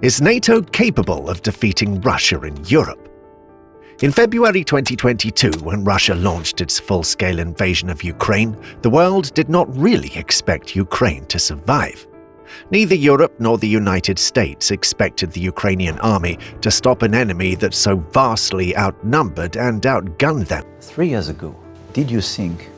Is NATO capable of defeating Russia in Europe? In February 2022, when Russia launched its full-scale invasion of Ukraine, the world did not really expect Ukraine to survive. Neither Europe nor the United States expected the Ukrainian army to stop an enemy that so vastly outnumbered and outgunned them. 3 years ago, did you think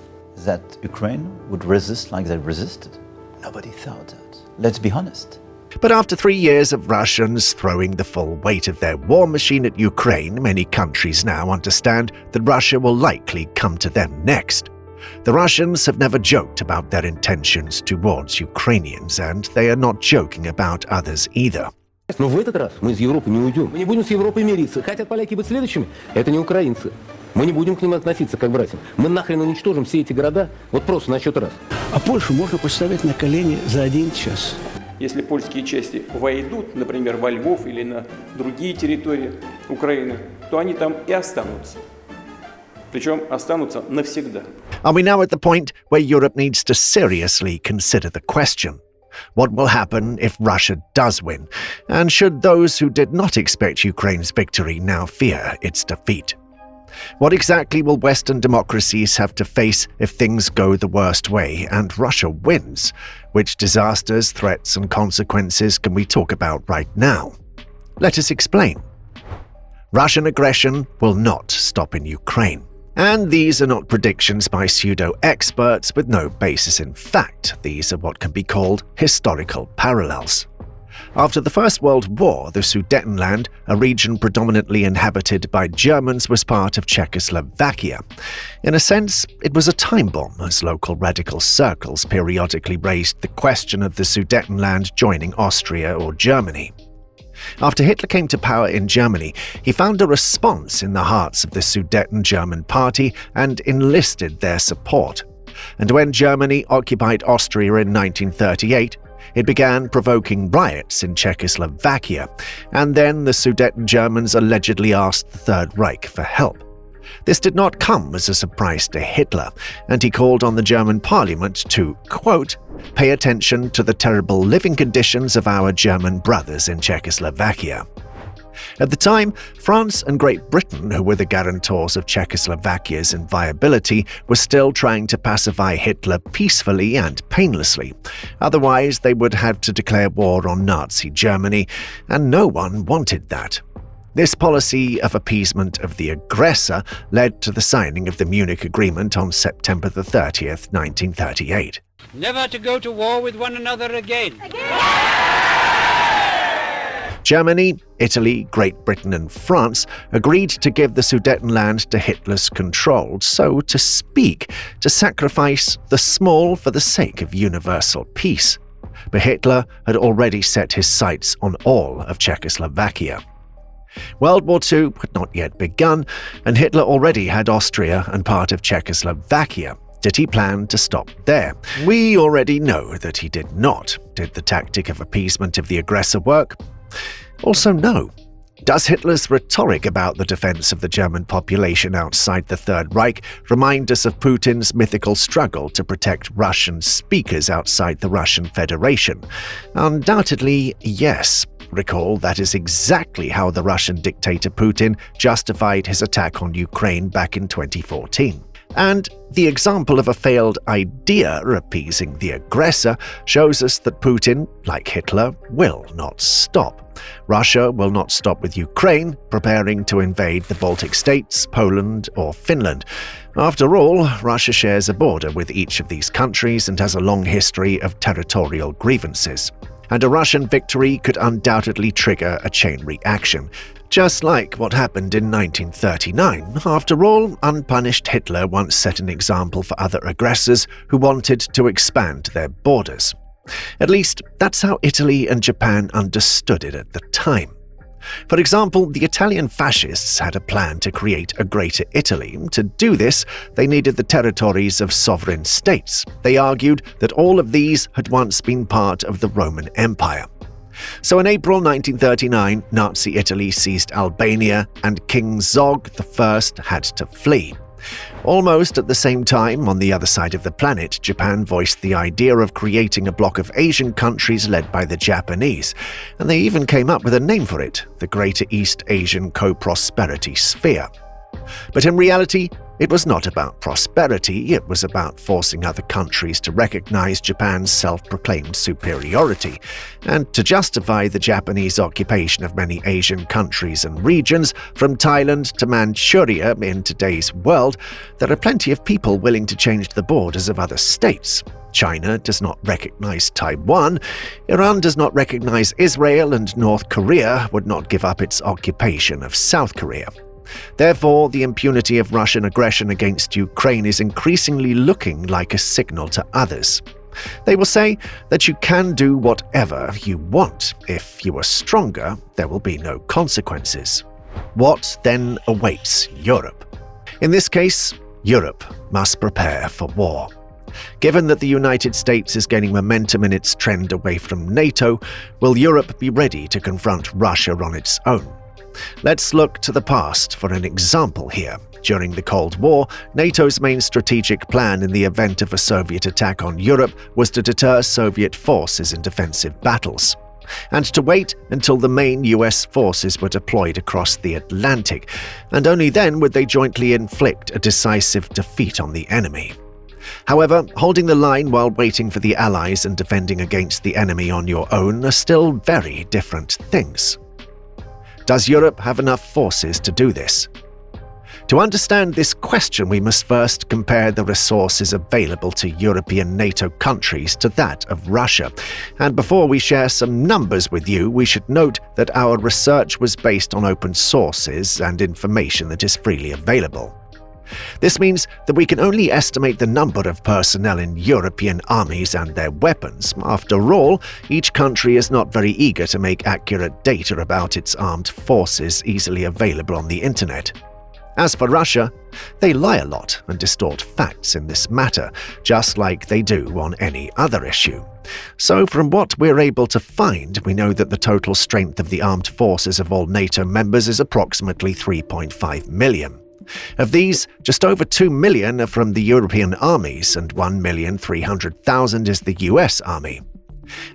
that Ukraine would resist like they resisted? Nobody thought that. Let's be honest. But after 3 years of Russians throwing the full weight of their war machine at Ukraine, many countries now understand that Russia will likely come to them next. The Russians have never joked about their intentions towards Ukrainians, and they are not joking about others either. Но в этот раз мы из Европы не уйдем. Мы не будем с Европой мириться. Хотят поляки быть следующими? Это не украинцы. Мы не будем к ним относиться как к братьям. Мы нахрен уничтожим все эти города, вот просто на счет раз. А Польшу можно поставить на колени за 1 час. Если польские части войдут, например, во Львов или на другие территории Украины, то они там и останутся. Причем останутся навсегда. Are we now at the point where Europe needs to seriously consider the question? What will happen if Russia does win? And should those who did not expect Ukraine's victory now fear its defeat? What exactly will Western democracies have to face if things go the worst way and Russia wins? Which disasters, threats, and consequences can we talk about right now? Let us explain. Russian aggression will not stop in Ukraine. And these are not predictions by pseudo-experts with no basis in fact. These are what can be called historical parallels. After the First World War, the Sudetenland, a region predominantly inhabited by Germans, was part of Czechoslovakia. In a sense, it was a time bomb, as local radical circles periodically raised the question of the Sudetenland joining Austria or Germany. After Hitler came to power in Germany, he found a response in the hearts of the Sudeten German Party and enlisted their support. And when Germany occupied Austria in 1938, it began provoking riots in Czechoslovakia, and then the Sudeten Germans allegedly asked the Third Reich for help. This did not come as a surprise to Hitler, and he called on the German parliament to, quote, pay attention to the terrible living conditions of our German brothers in Czechoslovakia. At the time, France and Great Britain, who were the guarantors of Czechoslovakia's inviolability, were still trying to pacify Hitler peacefully and painlessly. Otherwise, they would have to declare war on Nazi Germany, and no one wanted that. This policy of appeasement of the aggressor led to the signing of the Munich Agreement on September 30th, 1938. Never to go to war with one another again. Germany, Italy, Great Britain and France agreed to give the Sudetenland to Hitler's control, so to speak, to sacrifice the small for the sake of universal peace. But Hitler had already set his sights on all of Czechoslovakia. World War II had not yet begun, and Hitler already had Austria and part of Czechoslovakia. Did he plan to stop there? We already know that he did not. Did the tactic of appeasement of the aggressor work? Also no. Does Hitler's rhetoric about the defense of the German population outside the Third Reich remind us of Putin's mythical struggle to protect Russian speakers outside the Russian Federation? Undoubtedly, yes. Recall, that is exactly how the Russian dictator Putin justified his attack on Ukraine back in 2014. And the example of a failed idea appeasing the aggressor shows us that Putin, like Hitler, will not stop. Russia will not stop with Ukraine preparing to invade the Baltic states, Poland, or Finland. After all, Russia shares a border with each of these countries and has a long history of territorial grievances. And a Russian victory could undoubtedly trigger a chain reaction, just like what happened in 1939. After all, unpunished Hitler once set an example for other aggressors who wanted to expand their borders. At least, that's how Italy and Japan understood it at the time. For example, the Italian fascists had a plan to create a Greater Italy. To do this, they needed the territories of sovereign states. They argued that all of these had once been part of the Roman Empire. So in April 1939, Nazi Italy seized Albania, and King Zog I had to flee. Almost at the same time, on the other side of the planet, Japan voiced the idea of creating a bloc of Asian countries led by the Japanese, and they even came up with a name for it, the Greater East Asian Co-Prosperity Sphere. But in reality, it was not about prosperity, it was about forcing other countries to recognize Japan's self-proclaimed superiority, and to justify the Japanese occupation of many Asian countries and regions, from Thailand to Manchuria. In today's world, there are plenty of people willing to change the borders of other states. China does not recognize Taiwan, Iran does not recognize Israel, and North Korea would not give up its occupation of South Korea. Therefore, the impunity of Russian aggression against Ukraine is increasingly looking like a signal to others. They will say that you can do whatever you want. If you are stronger, there will be no consequences. What then awaits Europe? In this case, Europe must prepare for war. Given that the United States is gaining momentum in its trend away from NATO, will Europe be ready to confront Russia on its own? Let's look to the past for an example here. During the Cold War, NATO's main strategic plan in the event of a Soviet attack on Europe was to deter Soviet forces in defensive battles, and to wait until the main US forces were deployed across the Atlantic, and only then would they jointly inflict a decisive defeat on the enemy. However, holding the line while waiting for the Allies and defending against the enemy on your own are still very different things. Does Europe have enough forces to do this? To understand this question, we must first compare the resources available to European NATO countries to that of Russia. And before we share some numbers with you, we should note that our research was based on open sources and information that is freely available. This means that we can only estimate the number of personnel in European armies and their weapons. After all, each country is not very eager to make accurate data about its armed forces easily available on the internet. As for Russia, they lie a lot and distort facts in this matter, just like they do on any other issue. So from what we're able to find, we know that the total strength of the armed forces of all NATO members is approximately 3.5 million. Of these, just over 2 million are from the European armies, and 1,300,000 is the US Army.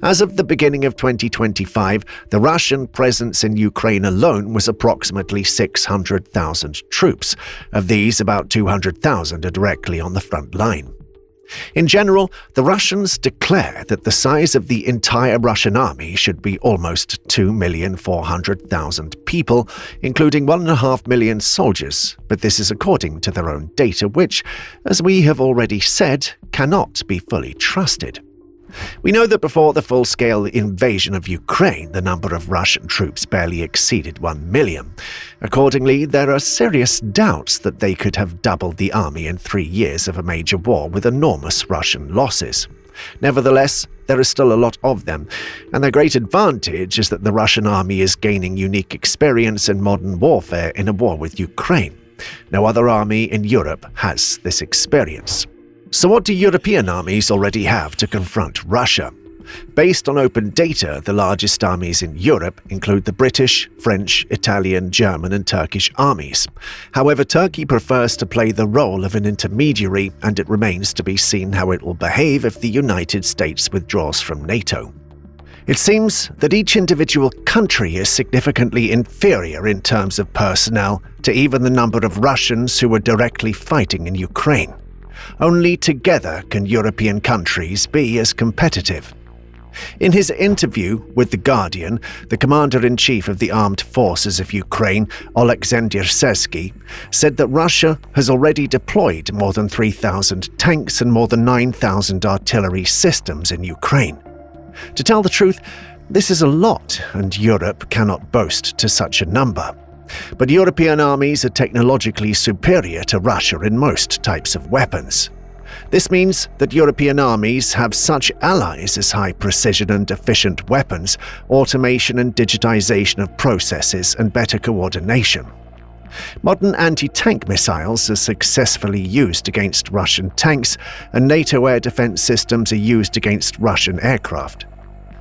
As of the beginning of 2025, the Russian presence in Ukraine alone was approximately 600,000 troops. Of these, about 200,000 are directly on the front line. In general, the Russians declare that the size of the entire Russian army should be almost 2,400,000 people, including 1.5 million soldiers, but this is according to their own data, which, as we have already said, cannot be fully trusted. We know that before the full-scale invasion of Ukraine, the number of Russian troops barely exceeded 1 million. Accordingly, there are serious doubts that they could have doubled the army in 3 years of a major war with enormous Russian losses. Nevertheless, there is still a lot of them, and their great advantage is that the Russian army is gaining unique experience in modern warfare in a war with Ukraine. No other army in Europe has this experience. So what do European armies already have to confront Russia? Based on open data, the largest armies in Europe include the British, French, Italian, German and Turkish armies. However, Turkey prefers to play the role of an intermediary, and it remains to be seen how it will behave if the United States withdraws from NATO. It seems that each individual country is significantly inferior in terms of personnel to even the number of Russians who are directly fighting in Ukraine. Only together can European countries be as competitive. In his interview with The Guardian, the Commander-in-Chief of the Armed Forces of Ukraine, Oleksandr Syrskyi, said that Russia has already deployed more than 3,000 tanks and more than 9,000 artillery systems in Ukraine. To tell the truth, this is a lot, and Europe cannot boast to such a number. But European armies are technologically superior to Russia in most types of weapons. This means that European armies have such allies as high precision and efficient weapons, automation and digitization of processes, and better coordination. Modern anti-tank missiles are successfully used against Russian tanks, and NATO air defense systems are used against Russian aircraft.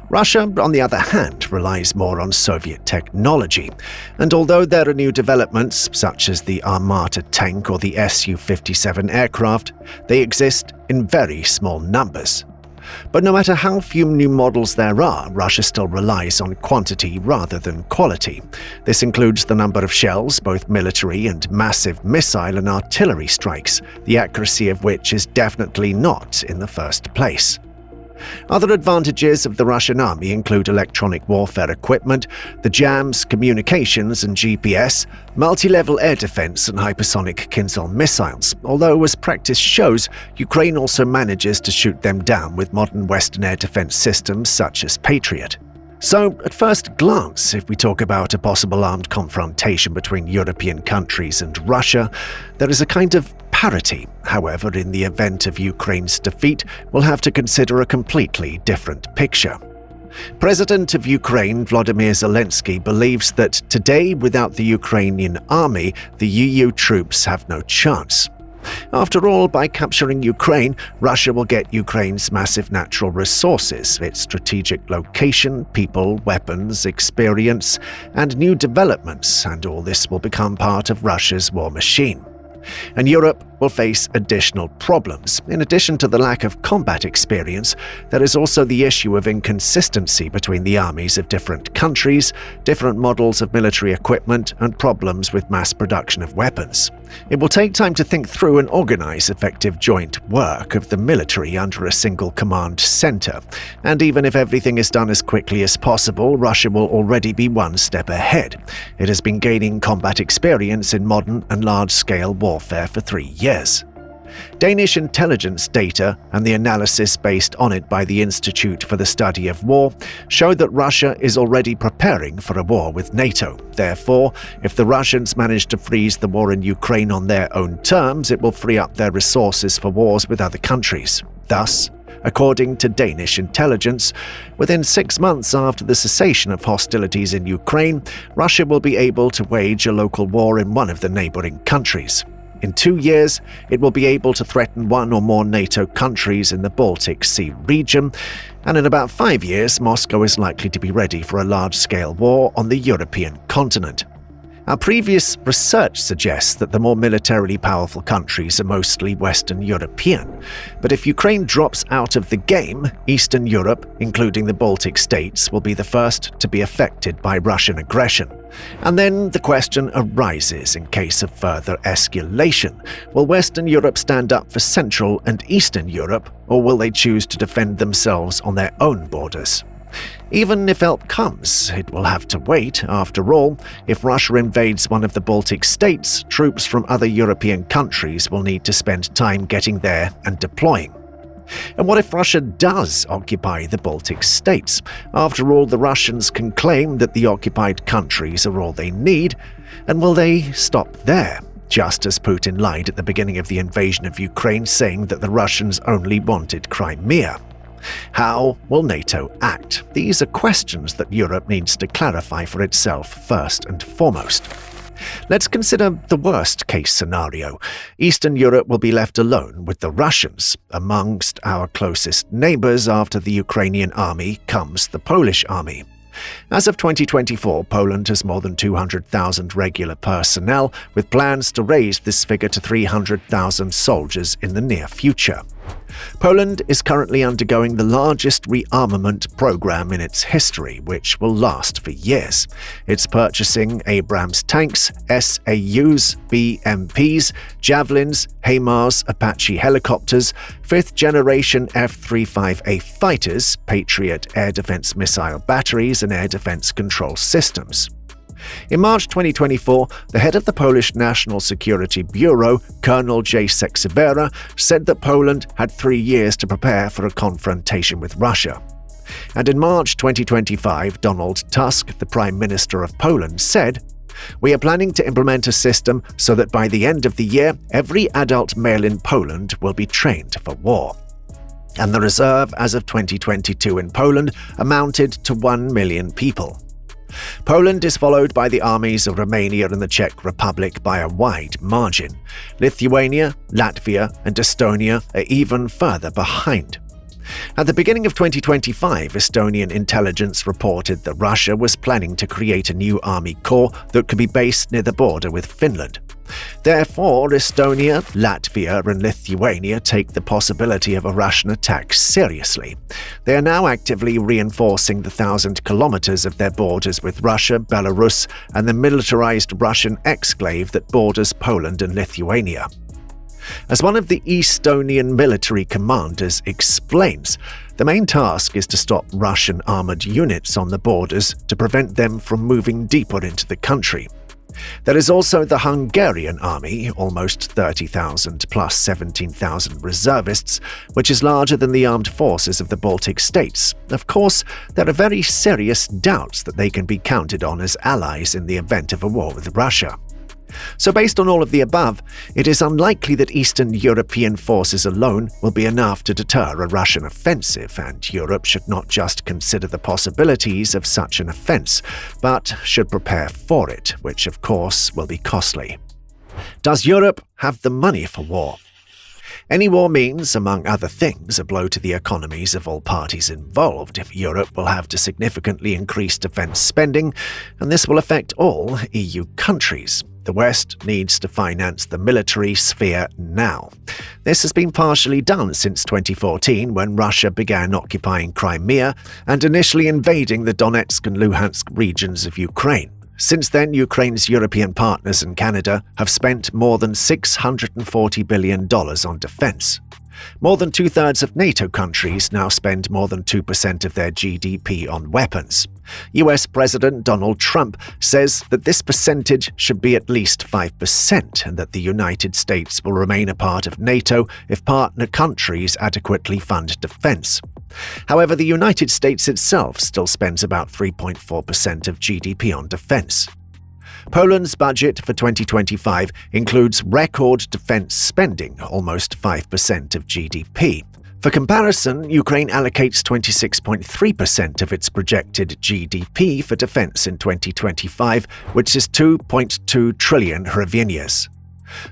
Russia, on the other hand, relies more on Soviet technology, and although there are new developments, such as the Armata tank or the Su-57 aircraft, they exist in very small numbers. But no matter how few new models there are, Russia still relies on quantity rather than quality. This includes the number of shells, both military and massive missile and artillery strikes, the accuracy of which is definitely not in the first place. Other advantages of the Russian army include electronic warfare equipment, the jams, communications and GPS, multi-level air defense and hypersonic Kinzhal missiles, although as practice shows, Ukraine also manages to shoot them down with modern Western air defense systems such as Patriot. So, at first glance, if we talk about a possible armed confrontation between European countries and Russia, there is a kind of parity. However, in the event of Ukraine's defeat, we'll have to consider a completely different picture. President of Ukraine, Volodymyr Zelensky, believes that today, without the Ukrainian army, the EU troops have no chance. After all, by capturing Ukraine, Russia will get Ukraine's massive natural resources, its strategic location, people, weapons, experience, and new developments, and all this will become part of Russia's war machine. And Europe will face additional problems. In addition to the lack of combat experience, there is also the issue of inconsistency between the armies of different countries, different models of military equipment, and problems with mass production of weapons. It will take time to think through and organize effective joint work of the military under a single command center. And even if everything is done as quickly as possible, Russia will already be one step ahead. It has been gaining combat experience in modern and large-scale warfare for 3 years. Danish intelligence data and the analysis based on it by the Institute for the Study of War show that Russia is already preparing for a war with Nato. Therefore, if the Russians manage to freeze the war in Ukraine on their own terms, it will free up their resources for wars with other countries. Thus, according to Danish intelligence, within 6 months after the cessation of hostilities in Ukraine, Russia will be able to wage a local war in one of the neighboring countries. In 2 years, it will be able to threaten one or more NATO countries in the Baltic Sea region, and in about 5 years, Moscow is likely to be ready for a large-scale war on the European continent. Our previous research suggests that the more militarily powerful countries are mostly Western European. But if Ukraine drops out of the game, Eastern Europe, including the Baltic states, will be the first to be affected by Russian aggression. And then the question arises in case of further escalation. Will Western Europe stand up for Central and Eastern Europe, or will they choose to defend themselves on their own borders? Even if help comes, it will have to wait. After all, if Russia invades one of the Baltic states, troops from other European countries will need to spend time getting there and deploying. And what if Russia does occupy the Baltic states? After all, the Russians can claim that the occupied countries are all they need, and will they stop there? Just as Putin lied at the beginning of the invasion of Ukraine, saying that the Russians only wanted Crimea. How will NATO act? These are questions that Europe needs to clarify for itself first and foremost. Let's consider the worst-case scenario. Eastern Europe will be left alone with the Russians. Amongst our closest neighbors after the Ukrainian army comes the Polish army. As of 2024, Poland has more than 200,000 regular personnel, with plans to raise this figure to 300,000 soldiers in the near future. Poland is currently undergoing the largest rearmament program in its history, which will last for years. It's purchasing Abrams tanks, SAUs, BMPs, Javelins, HIMARS, Apache helicopters, 5th-generation F-35A fighters, Patriot air defense missile batteries, and air defense control systems. In March 2024, the head of the Polish National Security Bureau, Colonel Jacek Sywera, said that Poland had 3 years to prepare for a confrontation with Russia. And in March 2025, Donald Tusk, the Prime Minister of Poland, said, "We are planning to implement a system so that by the end of the year, every adult male in Poland will be trained for war." And the reserve as of 2022 in Poland amounted to 1 million people. Poland is followed by the armies of Romania and the Czech Republic by a wide margin. Lithuania, Latvia, and Estonia are even further behind. At the beginning of 2025, Estonian intelligence reported that Russia was planning to create a new army corps that could be based near the border with Finland. Therefore, Estonia, Latvia, and Lithuania take the possibility of a Russian attack seriously. They are now actively reinforcing the 1,000 kilometers of their borders with Russia, Belarus, and the militarized Russian exclave that borders Poland and Lithuania. As one of the Estonian military commanders explains, the main task is to stop Russian armored units on the borders to prevent them from moving deeper into the country. There is also the Hungarian army, almost 30,000 plus 17,000 reservists, which is larger than the armed forces of the Baltic states. Of course, there are very serious doubts that they can be counted on as allies in the event of a war with Russia. So based on all of the above, it is unlikely that Eastern European forces alone will be enough to deter a Russian offensive, and Europe should not just consider the possibilities of such an offense, but should prepare for it, which of course will be costly. Does Europe have the money for war? Any war means, among other things, a blow to the economies of all parties involved. Europe will have to significantly increase defense spending, and this will affect all EU countries. The West needs to finance the military sphere now. This has been partially done since 2014, when Russia began occupying Crimea and initially invading the Donetsk and Luhansk regions of Ukraine. Since then, Ukraine's European partners and Canada have spent more than $640 billion on defense. More than two-thirds of NATO countries now spend more than 2% of their GDP on weapons. US President Donald Trump says that this percentage should be at least 5% and that the United States will remain a part of NATO if partner countries adequately fund defense. However, the United States itself still spends about 3.4% of GDP on defense. Poland's budget for 2025 includes record defense spending, almost 5% of GDP. For comparison, Ukraine allocates 26.3% of its projected GDP for defense in 2025, which is 2.2 trillion hryvnias.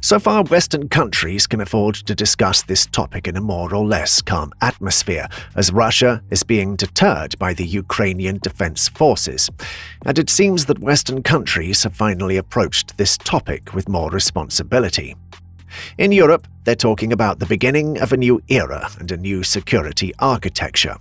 So far, Western countries can afford to discuss this topic in a more or less calm atmosphere, as Russia is being deterred by the Ukrainian defense forces. And it seems that Western countries have finally approached this topic with more responsibility. In Europe, they're talking about the beginning of a new era and a new security architecture.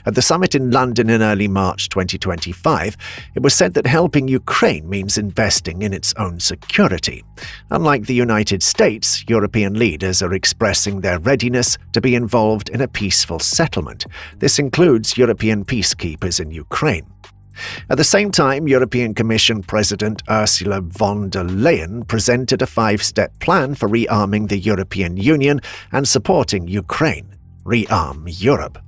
At the summit in London in early March 2025, it was said that helping Ukraine means investing in its own security. Unlike the United States, European leaders are expressing their readiness to be involved in a peaceful settlement. This includes European peacekeepers in Ukraine. At the same time, European Commission President Ursula von der Leyen presented a 5-step plan for rearming the European Union and supporting Ukraine. Rearm Europe.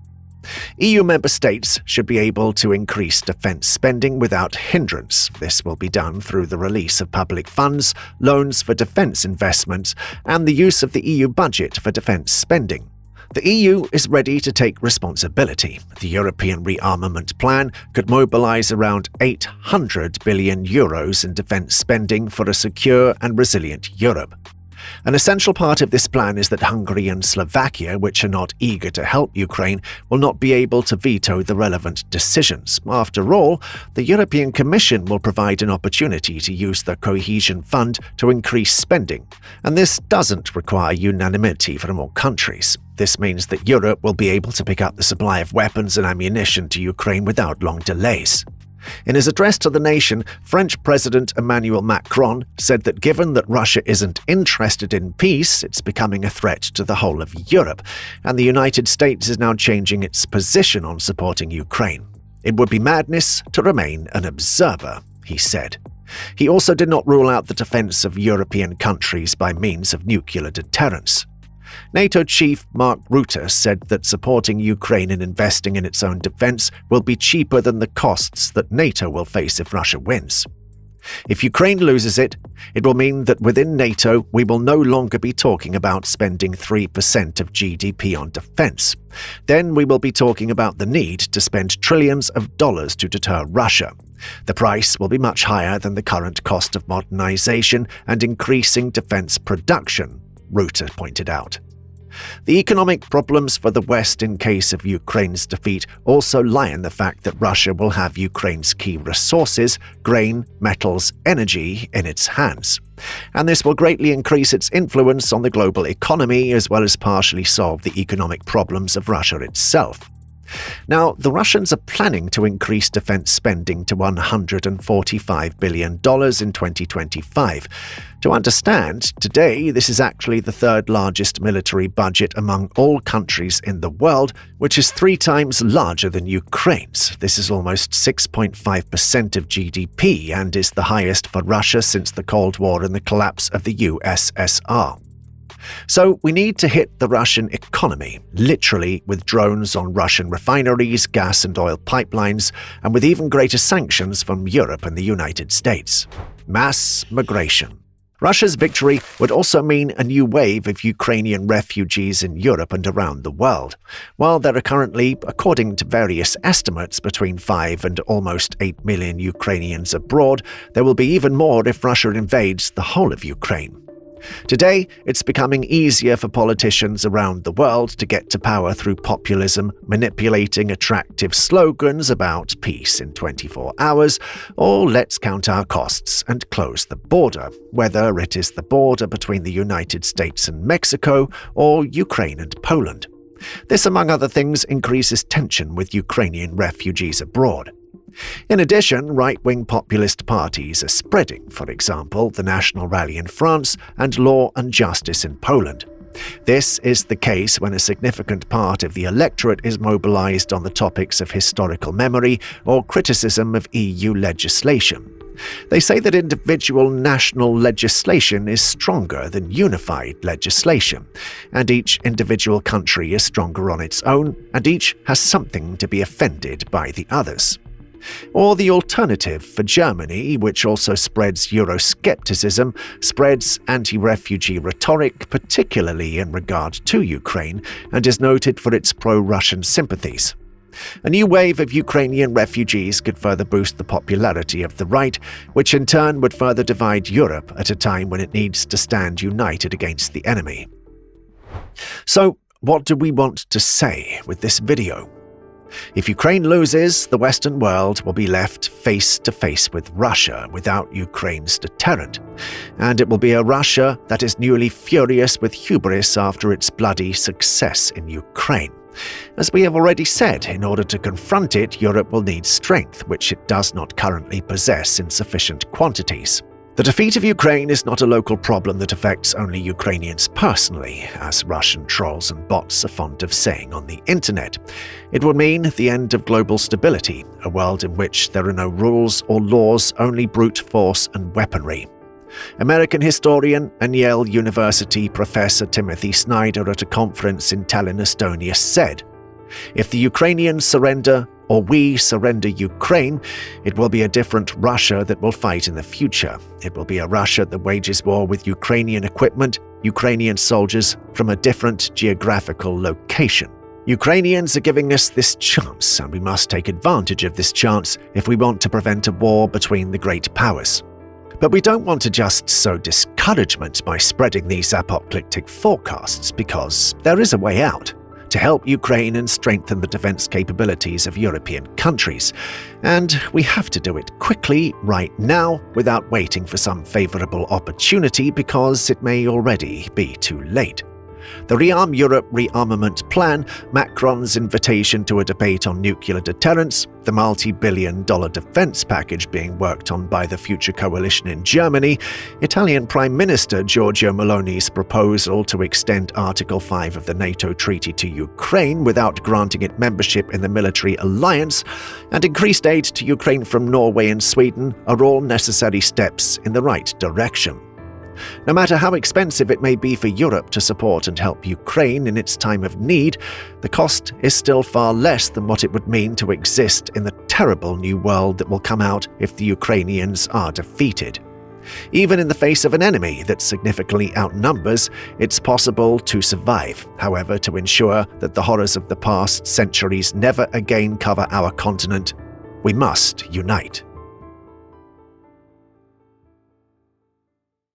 EU member states should be able to increase defense spending without hindrance. This will be done through the release of public funds, loans for defense investments, and the use of the EU budget for defense spending. The EU is ready to take responsibility. The European rearmament plan could mobilize around 800 billion euros in defense spending for a secure and resilient Europe. An essential part of this plan is that Hungary and Slovakia, which are not eager to help Ukraine, will not be able to veto the relevant decisions. After all, the European Commission will provide an opportunity to use the Cohesion Fund to increase spending, and this doesn't require unanimity from all countries. This means that Europe will be able to pick up the supply of weapons and ammunition to Ukraine without long delays. In his address to the nation, French President Emmanuel Macron said that given that Russia isn't interested in peace, it's becoming a threat to the whole of Europe, and the United States is now changing its position on supporting Ukraine. It would be madness to remain an observer, he said. He also did not rule out the defense of European countries by means of nuclear deterrence. NATO chief Mark Rutte said that supporting Ukraine and investing in its own defense will be cheaper than the costs that NATO will face if Russia wins. If Ukraine loses it, it will mean that within NATO we will no longer be talking about spending 3% of GDP on defense. Then we will be talking about the need to spend trillions of dollars to deter Russia. The price will be much higher than the current cost of modernization and increasing defense production, Rutte pointed out. The economic problems for the West in case of Ukraine's defeat also lie in the fact that Russia will have Ukraine's key resources, grain, metals, energy, in its hands. And this will greatly increase its influence on the global economy as well as partially solve the economic problems of Russia itself. Now, the Russians are planning to increase defense spending to $145 billion in 2025. To understand, today this is actually the third largest military budget among all countries in the world, which is 3 times larger than Ukraine's. This is almost 6.5% of GDP and is the highest for Russia since the Cold War and the collapse of the USSR. So we need to hit the Russian economy, literally with drones on Russian refineries, gas and oil pipelines, and with even greater sanctions from Europe and the United States. Mass migration. Russia's victory would also mean a new wave of Ukrainian refugees in Europe and around the world. While there are currently, according to various estimates, between 5 and almost 8 million Ukrainians abroad, there will be even more if Russia invades the whole of Ukraine. Today, it's becoming easier for politicians around the world to get to power through populism, manipulating attractive slogans about peace in 24 hours, or let's count our costs and close the border, whether it is the border between the United States and Mexico or Ukraine and Poland. This, among other things, increases tension with Ukrainian refugees abroad. In addition, right-wing populist parties are spreading, for example, the National Rally in France and Law and Justice in Poland. This is the case when a significant part of the electorate is mobilized on the topics of historical memory or criticism of EU legislation. They say that individual national legislation is stronger than unified legislation, and each individual country is stronger on its own, and each has something to be offended by the others. Or the alternative for Germany, which also spreads Euroscepticism, spreads anti-refugee rhetoric, particularly in regard to Ukraine, and is noted for its pro-Russian sympathies. A new wave of Ukrainian refugees could further boost the popularity of the right, which in turn would further divide Europe at a time when it needs to stand united against the enemy. So, what do we want to say with this video? If Ukraine loses, the Western world will be left face to face with Russia without Ukraine's deterrent, and it will be a Russia that is newly furious with hubris after its bloody success in Ukraine. As we have already said, in order to confront it, Europe will need strength, which it does not currently possess in sufficient quantities. The defeat of Ukraine is not a local problem that affects only Ukrainians personally, as Russian trolls and bots are fond of saying on the internet. It would mean the end of global stability, a world in which there are no rules or laws, only brute force and weaponry. American historian and Yale University professor Timothy Snyder at a conference in Tallinn, Estonia said, "If the Ukrainians surrender, or we surrender Ukraine, it will be a different Russia that will fight in the future. It will be a Russia that wages war with Ukrainian equipment, Ukrainian soldiers from a different geographical location. Ukrainians are giving us this chance, and we must take advantage of this chance if we want to prevent a war between the great powers. But we don't want to just sow discouragement by spreading these apocalyptic forecasts, because there is a way out to help Ukraine and strengthen the defense capabilities of European countries. And we have to do it quickly, right now, without waiting for some favorable opportunity, because it may already be too late. The Rearm Europe rearmament plan, Macron's invitation to a debate on nuclear deterrence, the multi-billion-dollar defense package being worked on by the future coalition in Germany, Italian Prime Minister Giorgia Meloni's proposal to extend Article 5 of the Nato treaty to Ukraine without granting it membership in the military alliance, and increased aid to Ukraine from Norway and Sweden are all necessary steps in the right direction. No matter how expensive it may be for Europe to support and help Ukraine in its time of need, the cost is still far less than what it would mean to exist in the terrible new world that will come out if the Ukrainians are defeated. Even in the face of an enemy that significantly outnumbers, it's possible to survive. However, to ensure that the horrors of the past centuries never again cover our continent, we must unite.